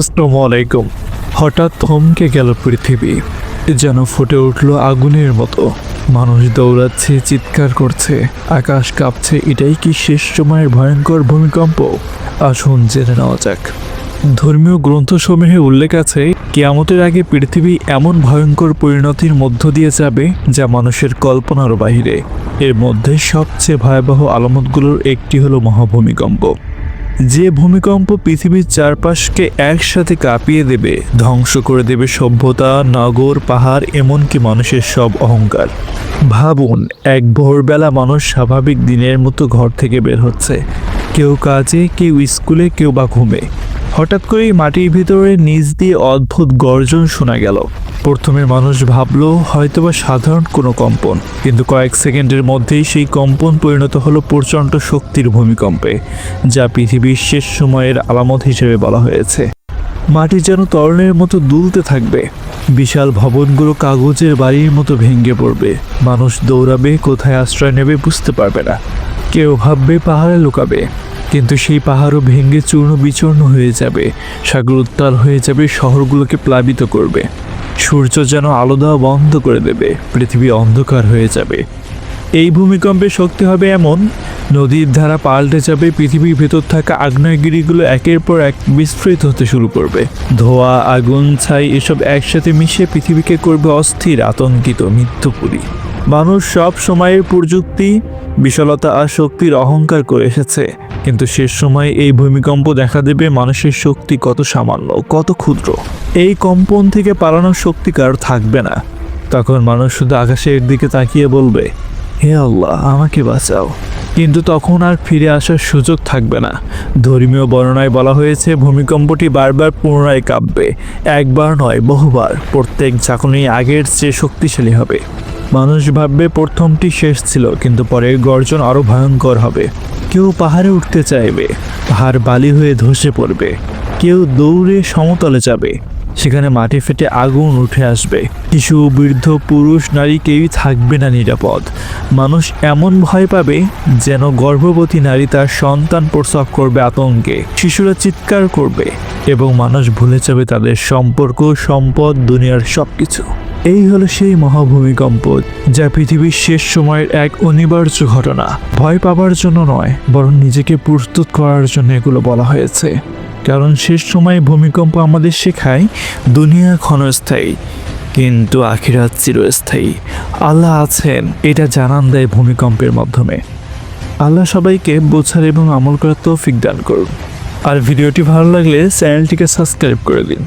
আসসালামু আলাইকুম। হঠাৎ থমকে গেল পৃথিবী, যেন ফুটে উঠল আগুনের মতো। মানুষ দৌড়াচ্ছে, চিৎকার করছে, আকাশ কাঁপছে। এটাই কি শেষ সময়ের ভয়ঙ্কর ভূমিকম্প? আসুন জেনে নেওয়া যাক। ধর্মীয় গ্রন্থসমূহে উল্লেখ আছে, কিয়ামতের আগে পৃথিবী এমন ভয়ঙ্কর পরিণতির মধ্য দিয়ে যাবে যা মানুষের কল্পনার বাহিরে। এর মধ্যে সবচেয়ে ভয়াবহ আলামতগুলোর একটি হলো মহাভূমিকম্প। যে ভূমিকম্প পৃথিবীর চারপাশকে একসাথে কাঁপিয়ে দেবে, ধ্বংস করে দেবে সভ্যতা, নগর, পাহাড়, এমনকি মানুষের সব অহংকার। ভাবুন, এক ভোরবেলা মানুষ স্বাভাবিক দিনের মতো ঘর থেকে বের হচ্ছে, কেউ কাজে, কেউ স্কুলে, কেউ বা ঘুমে। হঠাৎ করেই মাটির ভিতরে নিচ দিয়ে অদ্ভুত গর্জন শোনা গেল। প্রথমে মানুষ ভাবল হয়তোবা সাধারণ কোনো কম্পন, কিন্তু কয়েক সেকেন্ডের মধ্যেই সেই কম্পন পরিণত হলো প্রচণ্ড শক্তির ভূমিকম্পে, যা পৃথিবীর শেষ সময়ের আলামত হিসেবে বলা হয়েছে। মাটি যেন তরলের মতো দুলতে থাকবে, বিশাল ভবনগুলো কাগজের বাড়ির মতো ভেঙে পড়বে। মানুষ দৌড়াবে, কোথায় আশ্রয় নেবে বুঝতে পারবে না। কেউ ভাববে পাহাড়ে লুকাবে, কিন্তু সেই পাহাড়ও ভেঙে চূর্ণ বিচূর্ণ হয়ে যাবে। সাগর উত্তাল হয়ে যাবে, শহরগুলোকে প্লাবিত করবে। সূর্য যেন আলো দেওয়া বন্ধ করে দেবে, পৃথিবী অন্ধকার হয়ে যাবে। এই ভূমিকম্পের শক্তি হবে এমন, নদীর ধারা পাল্টে যাবে, পৃথিবীর ভেতর থাকা আগ্নেয়গিরিগুলো একের পর এক বিস্ফোরিত হতে শুরু করবে। ধোঁয়া, আগুন, ছাই এসব একসাথে মিশে পৃথিবীকে করবে অস্থির, আতঙ্কিত, মৃত্যুপুরী। মানুষ সব সময়ের প্রযুক্তি, বিশালতা আর শক্তির অহংকার করে এসেছে, কিন্তু শেষ সময়ে এই ভূমিকম্প দেখা দেবে মানুষের শক্তি কত সামান্য, কত ক্ষুদ্র। এই কম্পন থেকে পালানোর শক্তি কারো থাকবে না। তখন মানুষ শুধু আকাশের দিকে তাকিয়ে বলবে, হে আল্লাহ, আমাকে বাঁচাও। কিন্তু তখন আর ফিরে আসার সুযোগ থাকবে না। ধর্মীয় বর্ণনায় বলা হয়েছে, ভূমিকম্পটি বারবার পুনরায় কাঁপবে, একবার নয়, বহুবার। প্রত্যেক ঝাঁকুনি আগের চেয়ে শক্তিশালী হবে। মানুষ ভাববে প্রথমটি শেষ ছিল, কিন্তু পরের গর্জন আরও ভয়ঙ্কর হবে। কেউ পাহাড়ে উঠতে চাইবে, পাহাড় বালি হয়ে ধসে পড়বে। কেউ দৌড়ে সমতলে যাবে, সেখানে মাটি ফেটে আগুন উঠে আসবে। শিশু, বৃদ্ধ, পুরুষ, নারী কেউই থাকবে না নিরাপদ। মানুষ এমন ভয় পাবে যেন গর্ভবতী নারী তার সন্তান প্রসব করবে আতঙ্কে। শিশুরা চিৎকার করবে এবং মানুষ ভুলে যাবে তাদের সম্পর্ক, সম্পদ, দুনিয়ার সবকিছু। এই হলো সেই মহাভূমিকম্প, যা পৃথিবীর শেষ সময়ের এক অনিবার্য ঘটনা। ভয় পাবার জন্য নয়, বরং নিজেকে প্রস্তুত করার জন্য এগুলো বলা হয়েছে। কারণ শেষ সময়ে ভূমিকম্প আমাদের শেখায়, দুনিয়া ক্ষণস্থায়ী কিন্তু আখিরাত চিরস্থায়ী। আল্লাহ আছেন, এটা জানান দেয় ভূমিকম্পের মাধ্যমে। আল্লাহ সবাইকে বোঝার এবং আমল করার তৌফিক দান করুন। আর ভিডিওটি ভালো লাগলে চ্যানেলটিকে সাবস্ক্রাইব করে দিন।